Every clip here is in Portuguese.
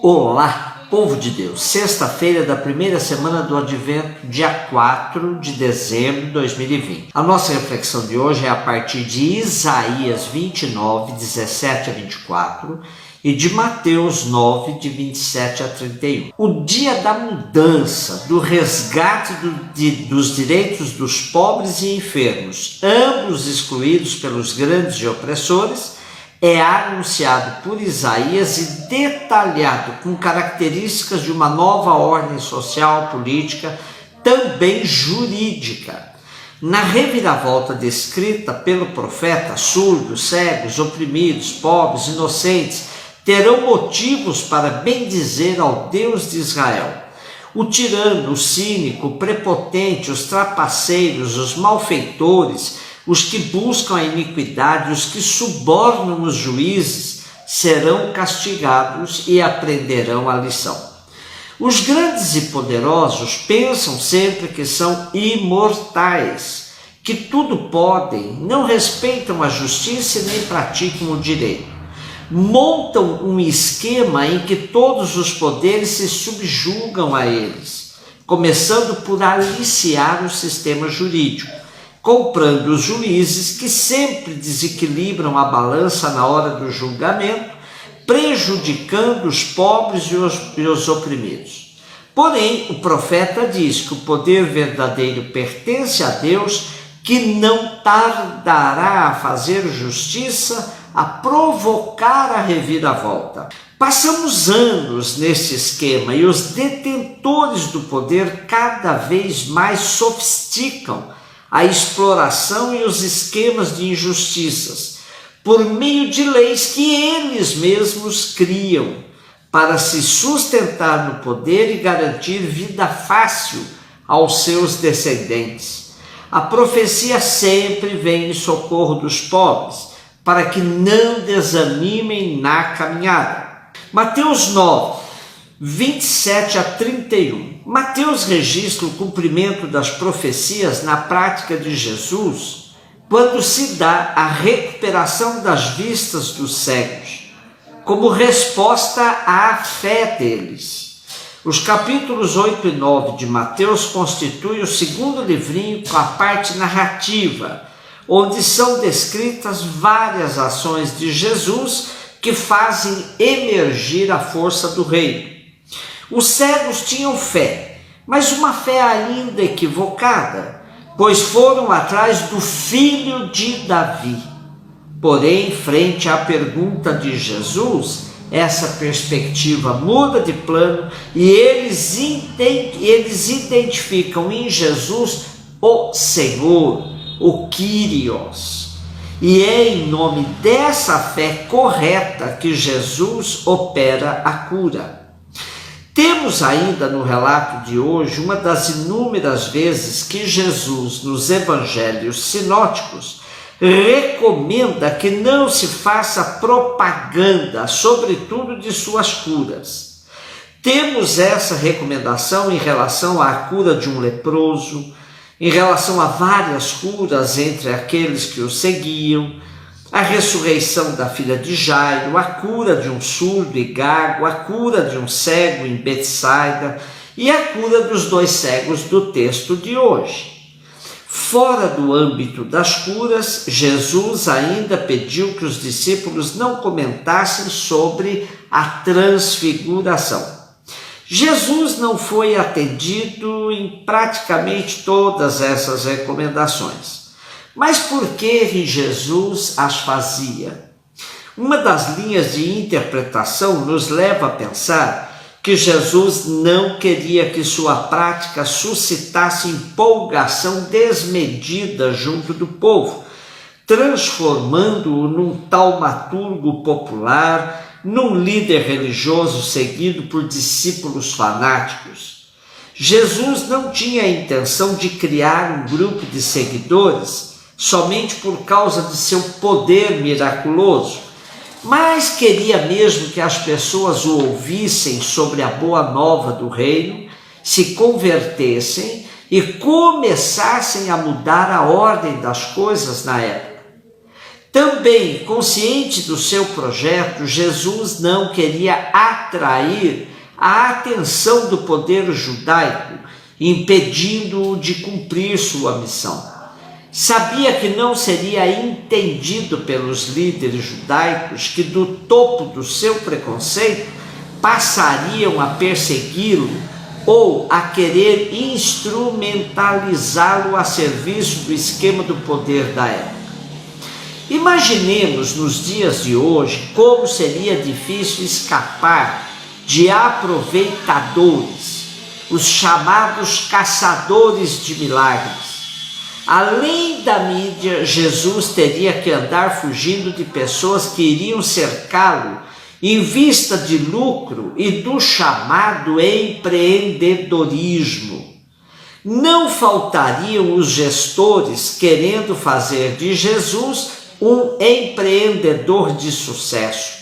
Olá, povo de Deus! Sexta-feira da primeira semana do Advento, dia 4 de dezembro de 2020. A nossa reflexão de hoje é a partir de Isaías 29, 17 a 24 e de Mateus 9, de 27 a 31. O dia da mudança, do resgate dos direitos dos pobres e enfermos, ambos excluídos pelos grandes e opressores, é anunciado por Isaías e detalhado com características de uma nova ordem social, política, também jurídica. Na reviravolta descrita pelo profeta, surdos, cegos, oprimidos, pobres, inocentes, terão motivos para bendizer ao Deus de Israel. O tirano, o cínico, o prepotente, os trapaceiros, os malfeitores, os que buscam a iniquidade, os que subornam os juízes, serão castigados e aprenderão a lição. Os grandes e poderosos pensam sempre que são imortais, que tudo podem, não respeitam a justiça e nem praticam o direito. Montam um esquema em que todos os poderes se subjugam a eles, começando por aliciar o sistema jurídico, comprando os juízes que sempre desequilibram a balança na hora do julgamento, prejudicando os pobres e os oprimidos. Porém, o profeta diz que o poder verdadeiro pertence a Deus, que não tardará a fazer justiça, a provocar a reviravolta. Passamos anos nesse esquema e os detentores do poder cada vez mais sofisticam a exploração e os esquemas de injustiças, por meio de leis que eles mesmos criam, para se sustentar no poder e garantir vida fácil aos seus descendentes. A profecia sempre vem em socorro dos pobres, para que não desanimem na caminhada. Mateus 9, 27 a 31. Mateus registra o cumprimento das profecias na prática de Jesus, quando se dá a recuperação das vistas dos cegos, como resposta à fé deles. Os capítulos 8 e 9 de Mateus constituem o segundo livrinho com a parte narrativa, onde são descritas várias ações de Jesus que fazem emergir a força do reino. Os cegos tinham fé, mas uma fé ainda equivocada, pois foram atrás do filho de Davi. Porém, frente à pergunta de Jesus, essa perspectiva muda de plano e eles identificam em Jesus o Senhor, o Kyrios. E é em nome dessa fé correta que Jesus opera a cura. Temos ainda no relato de hoje uma das inúmeras vezes que Jesus, nos evangelhos sinóticos, recomenda que não se faça propaganda, sobretudo de suas curas. Temos essa recomendação em relação à cura de um leproso, em relação a várias curas entre aqueles que o seguiam, a ressurreição da filha de Jairo, a cura de um surdo e gago, a cura de um cego em Betsaida e a cura dos 2 cegos do texto de hoje. Fora do âmbito das curas, Jesus ainda pediu que os discípulos não comentassem sobre a transfiguração. Jesus não foi atendido em praticamente todas essas recomendações. Mas por que Jesus as fazia? Uma das linhas de interpretação nos leva a pensar que Jesus não queria que sua prática suscitasse empolgação desmedida junto do povo, transformando-o num taumaturgo popular, num líder religioso seguido por discípulos fanáticos. Jesus não tinha a intenção de criar um grupo de seguidores somente por causa de seu poder miraculoso, mas queria mesmo que as pessoas o ouvissem sobre a boa nova do reino, se convertessem e começassem a mudar a ordem das coisas na época. Também, consciente do seu projeto, Jesus não queria atrair a atenção do poder judaico, impedindo-o de cumprir sua missão. Sabia que não seria entendido pelos líderes judaicos que do topo do seu preconceito passariam a persegui-lo ou a querer instrumentalizá-lo a serviço do esquema do poder da época. Imaginemos nos dias de hoje como seria difícil escapar de aproveitadores, os chamados caçadores de milagres. Além da mídia, Jesus teria que andar fugindo de pessoas que iriam cercá-lo em vista de lucro e do chamado empreendedorismo. Não faltariam os gestores querendo fazer de Jesus um empreendedor de sucesso.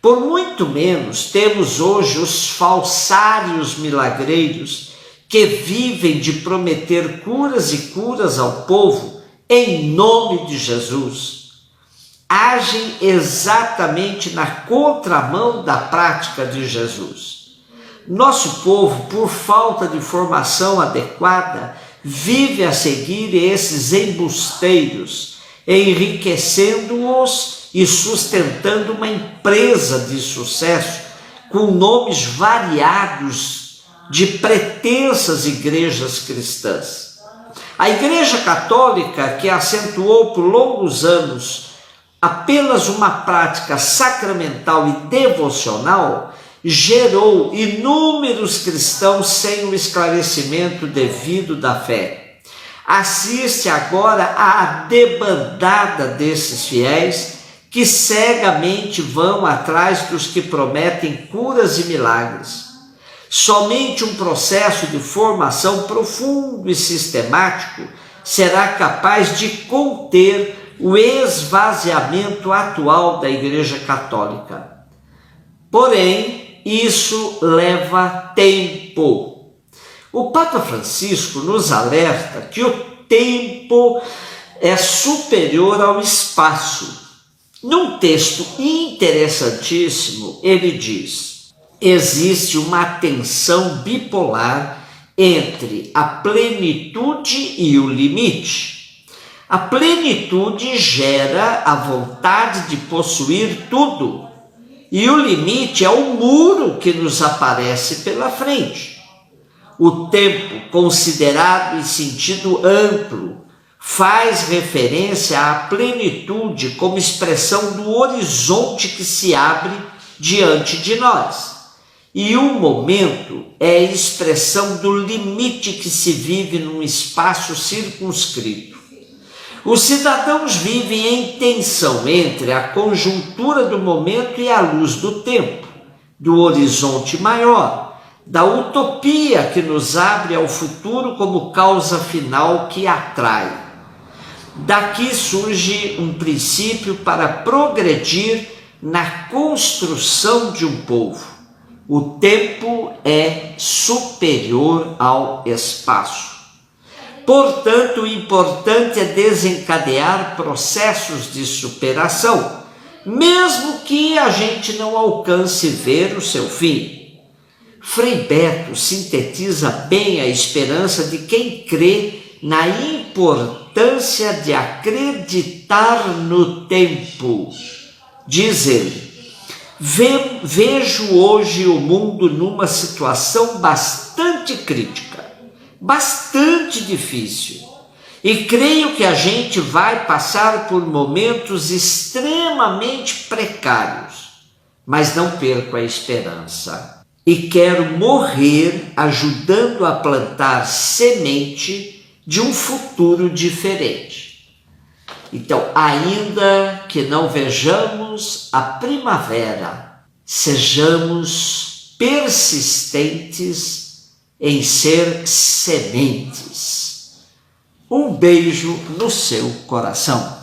Por muito menos temos hoje os falsários milagreiros que vivem de prometer curas e curas ao povo em nome de Jesus. Agem exatamente na contramão da prática de Jesus. Nosso povo, por falta de formação adequada, vive a seguir esses embusteiros, enriquecendo-os e sustentando uma empresa de sucesso com nomes variados de pretensas igrejas cristãs. A Igreja Católica, que acentuou por longos anos apenas uma prática sacramental e devocional, gerou inúmeros cristãos sem o esclarecimento devido da fé. Assiste agora à debandada desses fiéis que cegamente vão atrás dos que prometem curas e milagres. Somente um processo de formação profundo e sistemático será capaz de conter o esvaziamento atual da Igreja Católica. Porém, isso leva tempo. O Papa Francisco nos alerta que o tempo é superior ao espaço. Num texto interessantíssimo, ele diz: existe uma tensão bipolar entre a plenitude e o limite. A plenitude gera a vontade de possuir tudo, e o limite é o muro que nos aparece pela frente. O tempo, considerado em sentido amplo, faz referência à plenitude como expressão do horizonte que se abre diante de nós. E o momento é a expressão do limite que se vive num espaço circunscrito. Os cidadãos vivem em tensão entre a conjuntura do momento e a luz do tempo, do horizonte maior, da utopia que nos abre ao futuro como causa final que atrai. Daqui surge um princípio para progredir na construção de um povo. O tempo é superior ao espaço. Portanto, o importante é desencadear processos de superação, mesmo que a gente não alcance ver o seu fim. Frei Beto sintetiza bem a esperança de quem crê na importância de acreditar no tempo. Diz ele: vejo hoje o mundo numa situação bastante crítica, bastante difícil, e creio que a gente vai passar por momentos extremamente precários, mas não perco a esperança e quero morrer ajudando a plantar semente de um futuro diferente. Então, ainda que não vejamos a primavera, sejamos persistentes em ser sementes. Um beijo no seu coração.